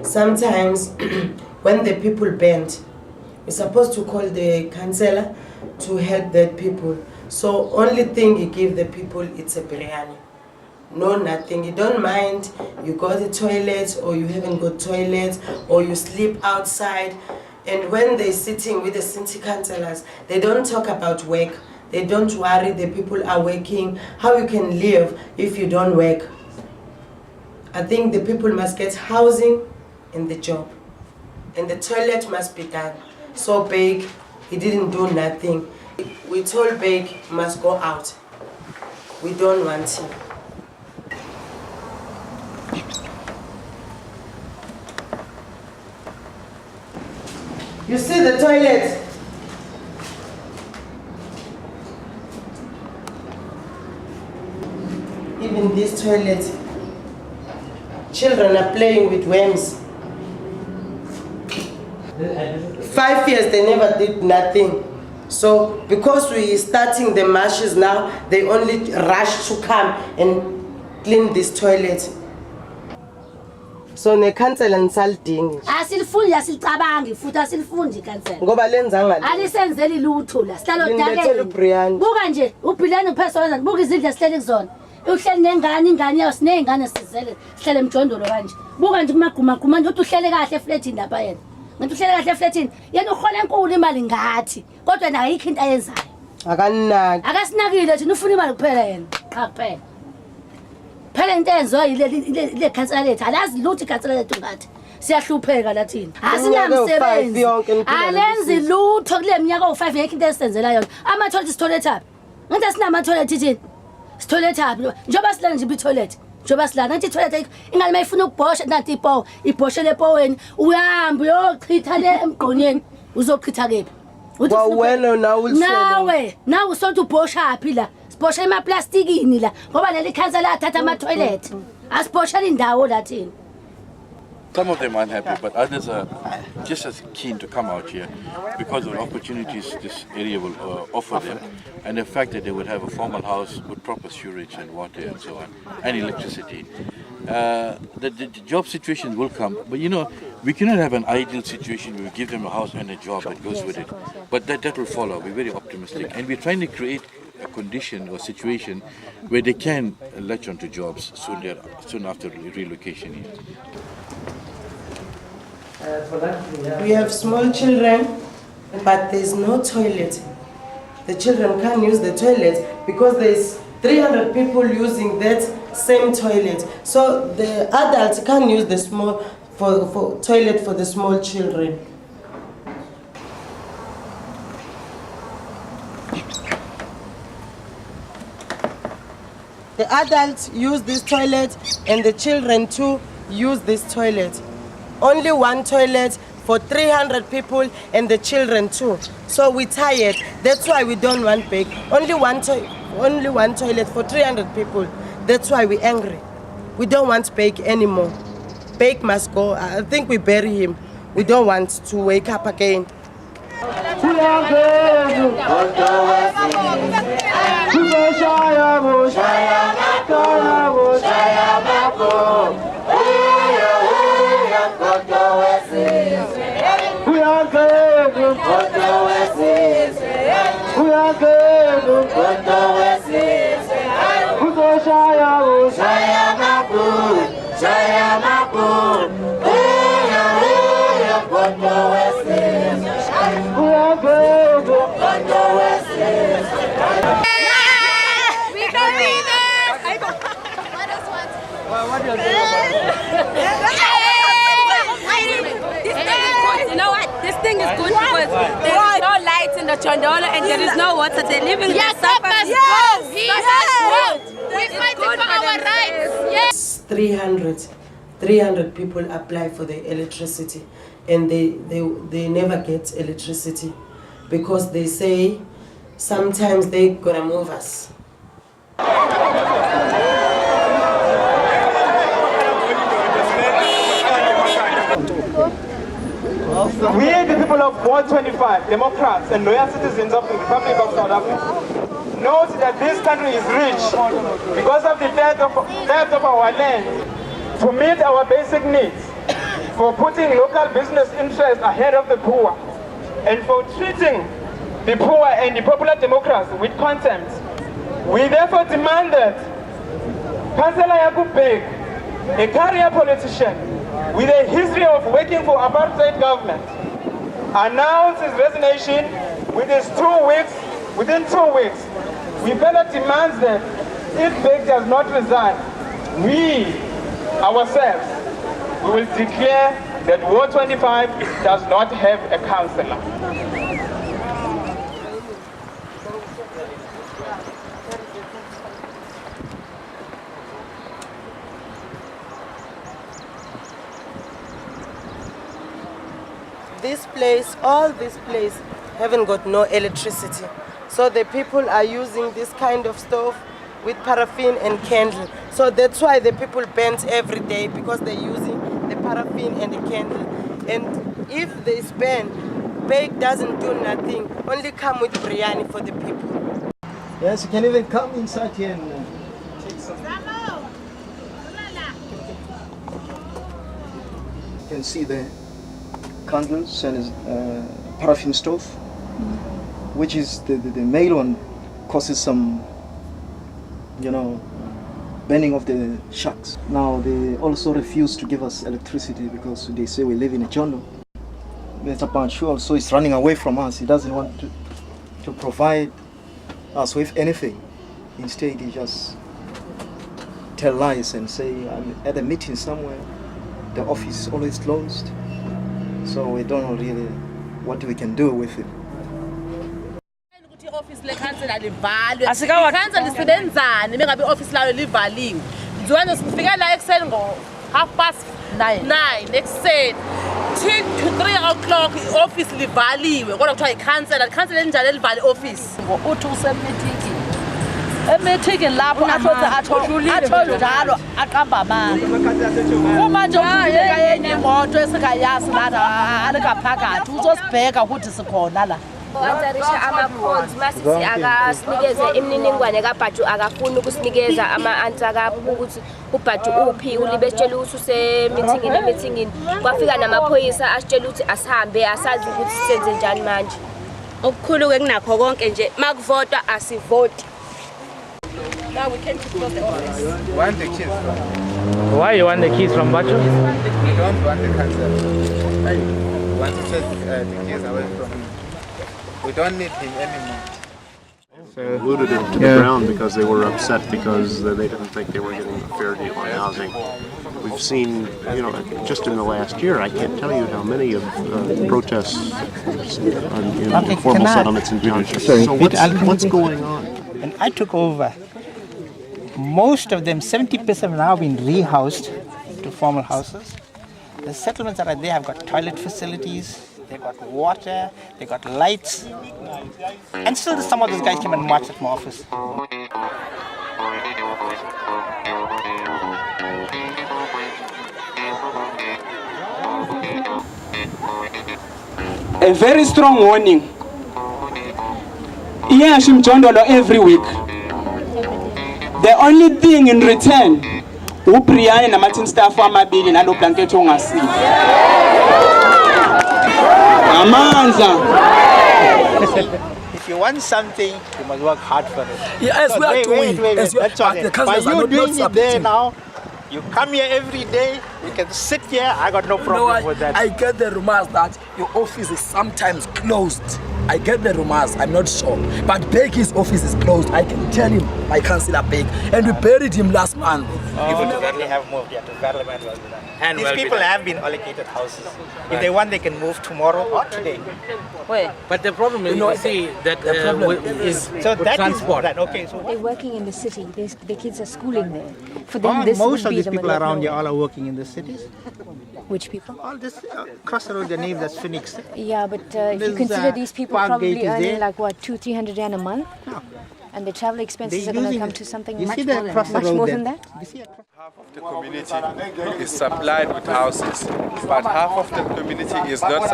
Sometimes, when the people bend, we're supposed to call the councillor to help the people. So only thing you give the people, it's a Breyani. No, nothing. You don't mind, you go to the toilet or you haven't got toilets or you sleep outside. And when they're sitting with the city councillors, they don't talk about work. They don't worry the people are working, how you can live if you don't work. I think the people must get housing and the job. And the toilet must be done. So big, he didn't do nothing. We told Beg he must go out. We don't want him. You see the toilet? Even this toilet, children are playing with worms. 5 years they never did nothing. So because we are starting the marches now, they only rush to come and clean this toilet. So ne cancel and salting. Asilifundi asilicabangi futhi asilifundi cancel. Ngoba lenza ngani? Alisenzeli lutho la. Sihlalo dakeni. Buka nje uBreyani uphezulu buka izindlu sihlele kuzona. Uhleli nengane ingane yawo sinengane sizele sihlele emjondolo kanje. Buka nje kumaguma nje uthi uhlele kahle eflatini lapha yena. Ngathi uhlele kahle eflatini. Yena uhola enkulu imali ngathi. Kodwa na ayikho into ayenzayo. Akanaki. Akasinakile thina ufuna imali kuphela yena. Cha kuphela. Phela into enziwa ile cancel lethu alazi lutho icancel lethu ngathi siyahlupheka la thina asinamsebenzi alenzi lutho kule minyaka o5 ngeke into esenzela yona ama toilet toilet aphi ngathi asinama toilet thina toilet aphi njoba silana nje toilet njoba silana ngathi toilet ingane mayifuna ukubhosha nathi ipo ibhoshele epoweni uyahamba uyochitha le emgqonyeni uzochitha kephi wena nawe usonto ubhosha aphi la sibhosha emaplastikini la ngoba leli councillor athatha ama toilet asibhosha indawo la thina. Some of them are unhappy, but others are just as keen to come out here because of the opportunities this area will offer them, and the fact that they would have a formal house with proper sewerage and water and so on, and electricity. The job situation will come, but you know, we cannot have an ideal situation where we give them a house and a job that goes with it. But that will follow. We're very optimistic, and we're trying to create a condition or situation where they can latch onto jobs soon after relocation here. We have small children, but there's no toilet. The children can't use the toilet because there's 300 people using that same toilet. So the adults can't use the small for toilet for the small children. The adults use this toilet and the children too use this toilet. Only one toilet for 300 people and the children too. So we're tired. That's why we don't want bake. Only one toilet for 300 people. That's why we're angry. We don't want bake anymore. Bake must go. I think we bury him. We don't want to wake up again. You know what? This thing is good because there is no lights in the Mjondolo and there is no water. They're living in the suburbs. We fight for our rights. Yes. 300 people apply for the electricity and they never get electricity because they say sometimes they're gonna move us. We, the people of Ward 25, Democrats and loyal citizens of the Republic of South Africa, know that this country is rich because of the depth of our land, to meet our basic needs, for putting local business interests ahead of the poor, and for treating the poor and the popular Democrats with contempt. We therefore demand that Councillor Yakubek, a career politician with a history of working for apartheid government, announced his resignation within 2 weeks. We further demand that if Beg does not resign, we ourselves will declare that Ward 25 does not have a councillor. All this place haven't got no electricity. So the people are using this kind of stove with paraffin and candle. So that's why the people burn every day, because they're using the paraffin and the candle. And if they burn, Bake doesn't do nothing, only come with Breyani for the people. Yes, you can even come inside here and take some. You can see the candles and paraffin stove, which is the male one, causes some, burning of the shacks. Now they also refuse to give us electricity because they say we live in a jungle. Mr. Panchu also is running away from us. He doesn't want to provide us with anything. Instead, he just tell lies and say, I'm at a meeting somewhere, the office is always closed. So we don't know really what we can do with it. Office le council livalwe council lisebenzani mengabe office layo livaliwe ngizowenza sifika la ekseni ngo 9:30 ekseni till 3 o'clock office livaliwe kodwa kuthiwa i-council enjalo elivale office Uthi usemeeting. Emeeting lapho atho njalo aqamba amanga. Uma nje ufika yenye imoto esingayazi lana alikaphakathi uzosibheka ukuthi sikhona la. Wazarisha ama-codes masisi akasinikeze imininingwane kaBhatu akafuni ukusinikeza ama-answer kapho ukuthi uBhatu uphi ulibetshela ukuthi use-meetingini kwafika namaphoyisa asitshela ukuthi asihambe asazi ukuthi senze njani manje okukhulu-ke kunakho konke nje makuvotwa asivoti. Now we can close the office. Want the keys from? Why you want the keys from Bacho? We don't want the council. We want to take the keys away from him. We don't need him anymore. Looted him to the ground because they were upset because they didn't think they were getting a fair deal on housing. We've seen, just in the last year, I can't tell you how many of protests in informal settlements in townships. So what's going on? And I took over. Most of them, 70% have now been rehoused to formal houses. The settlements that are there have got toilet facilities, they've got water, they've got lights. And still some of those guys came and marched at my office. A very strong warning. Mjondolo every week. The only thing in return, Breyani namathi staff amabili nalo blanket ongasiza. Amandla. If you want something, you must work hard for it. Yes, we are doing. That's okay. But you doing it there now, you come here every day, you can sit here, I got no problem with that. I get the rumors that your office is sometimes closed. I get the rumors, I'm not sure. But Beki's office is closed. I can tell him, my councillor Bek. And we buried him last month. People to Verley have moved, yeah, to Verley. These people have been allocated houses. If they want, they can move tomorrow or today. Wait. But the problem is, you see, that is so that transport. Is that, okay, so they're working in the city. The kids are schooling there. For them, this most would of be these the people around here all are working in the cities. Which people? All this across the road, the name that's Phoenix. Yeah, but if you consider these people probably earning like what, 200-300 rand a month, and the travel expenses are going to come to something much more than that. Half of the community is supplied with houses, but half of the community is not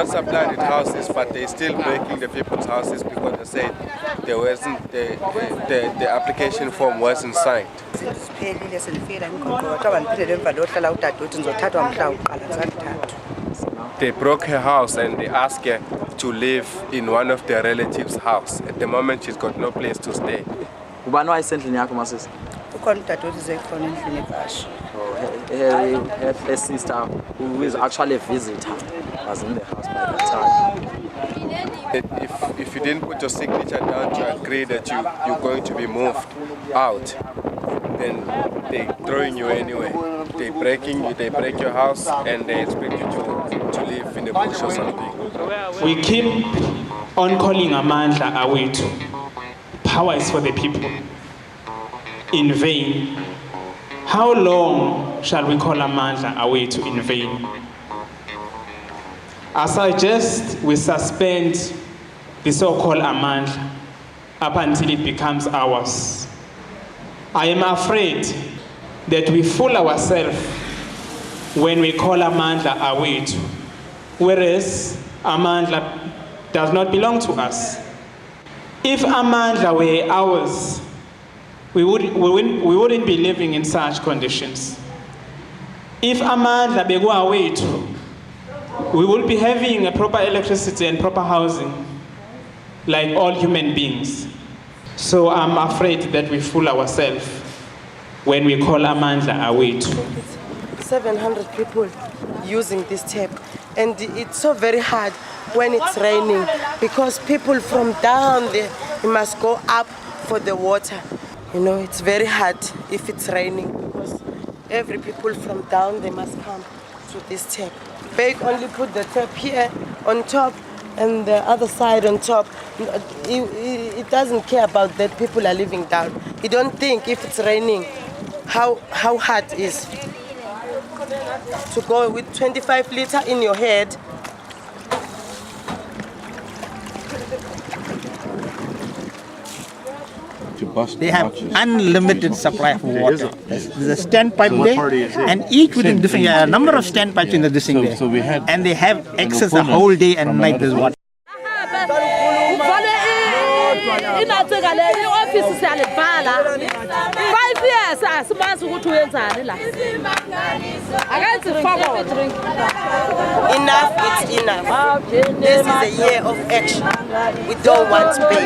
supplied with houses, but they're still breaking the people's houses because they said there wasn't the application form wasn't signed. They broke her house and they asked her to live in one of their relatives' house. At the moment, she's got no place to stay. Her sister, who is actually a visitor, was in the house by the time. If you didn't put your signature down to agree that you're going to be moved out, then they're throwing you anyway. They break your house and they expect you to live in the bush or something. We keep on calling Amandla awethu. Power is for the people. In vain. How long shall we call Amandla awethu in vain? I suggest we suspend the so-called Amandla up until it becomes ours. I am afraid that we fool ourselves when we call Amandla awethu, whereas Amandla does not belong to us. If Amandla were ours, we wouldn't be living in such conditions. If Amandla begu awethu, we would be having a proper electricity and proper housing like all human beings. So I'm afraid that we fool ourselves when we call Amandla awethu. 700 people using this tap, and it's so very hard when it's raining because people from down there must go up for the water. You know, it's very hard if it's raining because every people from down they must come to this tap. Beg only put the tap here on top and the other side on top. It doesn't care about that people are living down. You don't think if it's raining how hard it is to go with 25 liters in your head. They have unlimited supply of water. There's a standpipe there, and each with a different number of standpipes in the distinct there. And they have access the whole day and night. There's water. Enough, it's enough. This is a year of action. We don't want to be.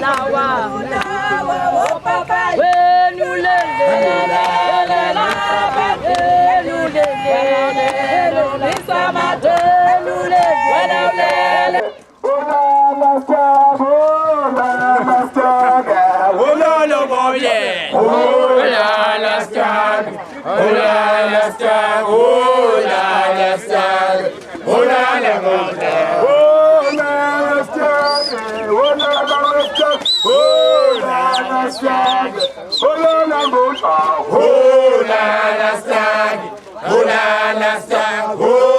Oh,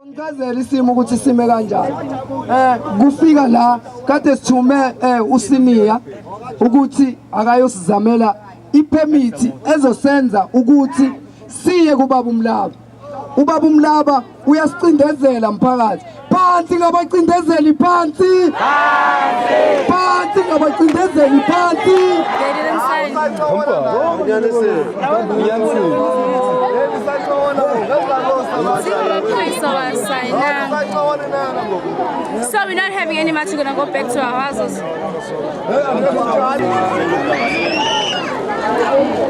Ngazela isimo ukuthi sime kanjani. Kufika la kade sithume usiniya ukuthi akayosizamela ipermit ezosenza ukuthi siye kubaba umlaba. Ubaba umlaba uyasicindezela mphakathi. Phansi ngabacindezeli phansi. Phansi ngabacindezeli phansi. So we're not having any much, we're gonna go back to our houses.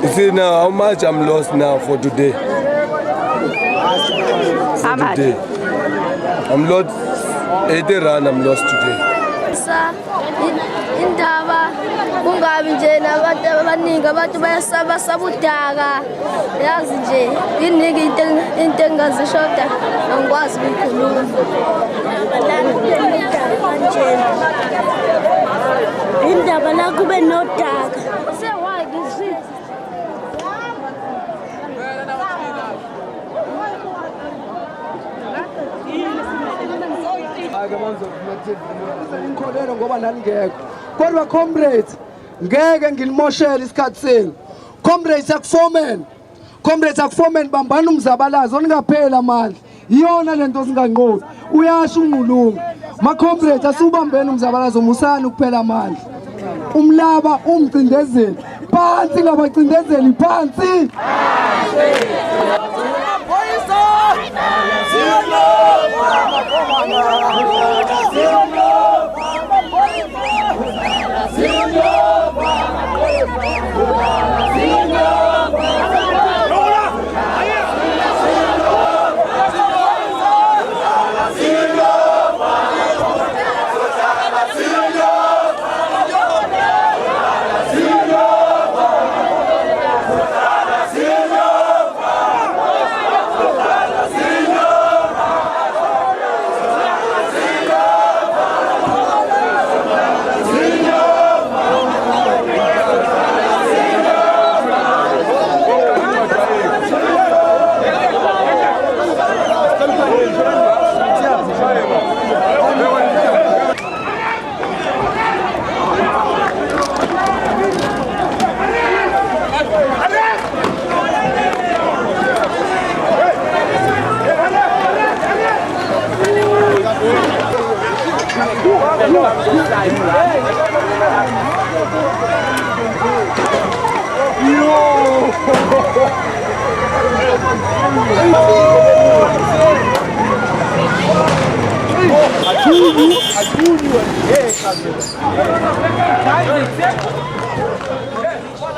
You see now how much I'm lost now for today. How much? Today. I'm lost 80 rand, I'm lost today. Indaba kungabi nje nabantu abaningi abantu bayasaba sabudaka yazi nje iningi into engazishoda angikwazi ukukhuluma indaba la kube nodaka ngikholelo ngoba nalingekho kodwa comrades ngeke ngilimoshele isikhathi senu. Comrades akufomen bambana umzabalazo ongaphela amandla iyona lento singanqobi uyasho unqulunga ma comrades asubambeni umzabalazo musani ukuphela amandla umlaba umcindezeli phansi ngabacindezeli phansi.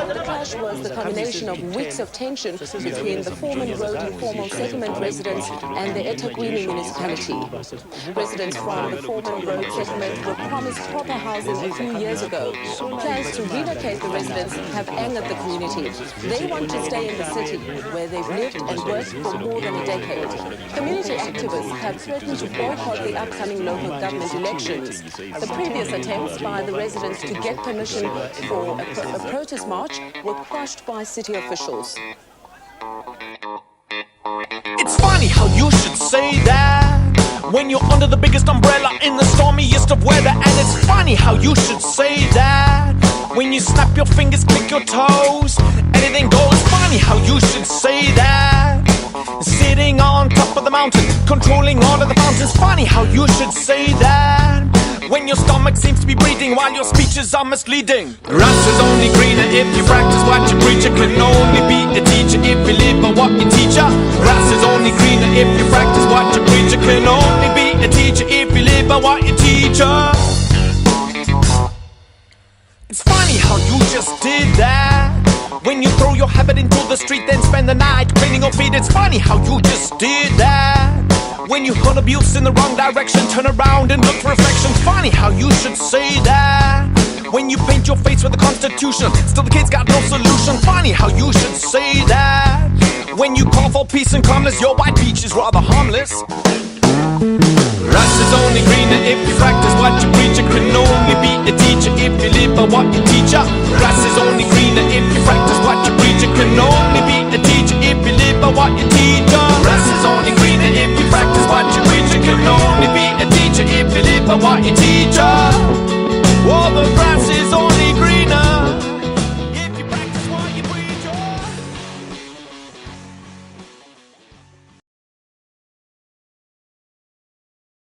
The clash was the culmination of weeks of tension between the former road informal settlement residents and the eThekwini municipality. Residents from the former road settlement were promised proper housing a few years ago. Plans to relocate the residents have angered the community. They want to stay in the city, where they've lived and worked for more than a decade. Community activists have threatened to boycott the upcoming local government elections. The previous attempts by the residents to get permission for a protest march were quashed by city officials. It's funny how you should say that when you're under the biggest umbrella in the stormiest of weather. And it's funny how you should say that when you snap your fingers, click your toes, anything goes. Funny how you should say that sitting on top of the mountain, controlling all of the fountains. Funny how you should say that when your stomach seems to be breathing while your speeches are misleading. Grass is only greener if you practice what you preach. You can only be a teacher if you live by what you teach. Grass is only greener if you practice what you preach. You can only be a teacher if you live by what you teach. It's funny how you just did that when you throw your habit into the street, then and spend the night cleaning your feet. It's funny how you just did that. When you hunt abuse in the wrong direction, turn around and look for affection. Funny how you should say that. When you paint your face with the Constitution, still the kids got no solution. Funny how you should say that. When you call for peace and calmness, your white beach is rather harmless. Grass is only greener if you practice what you preach. You can only be a teacher if you live by what you teach.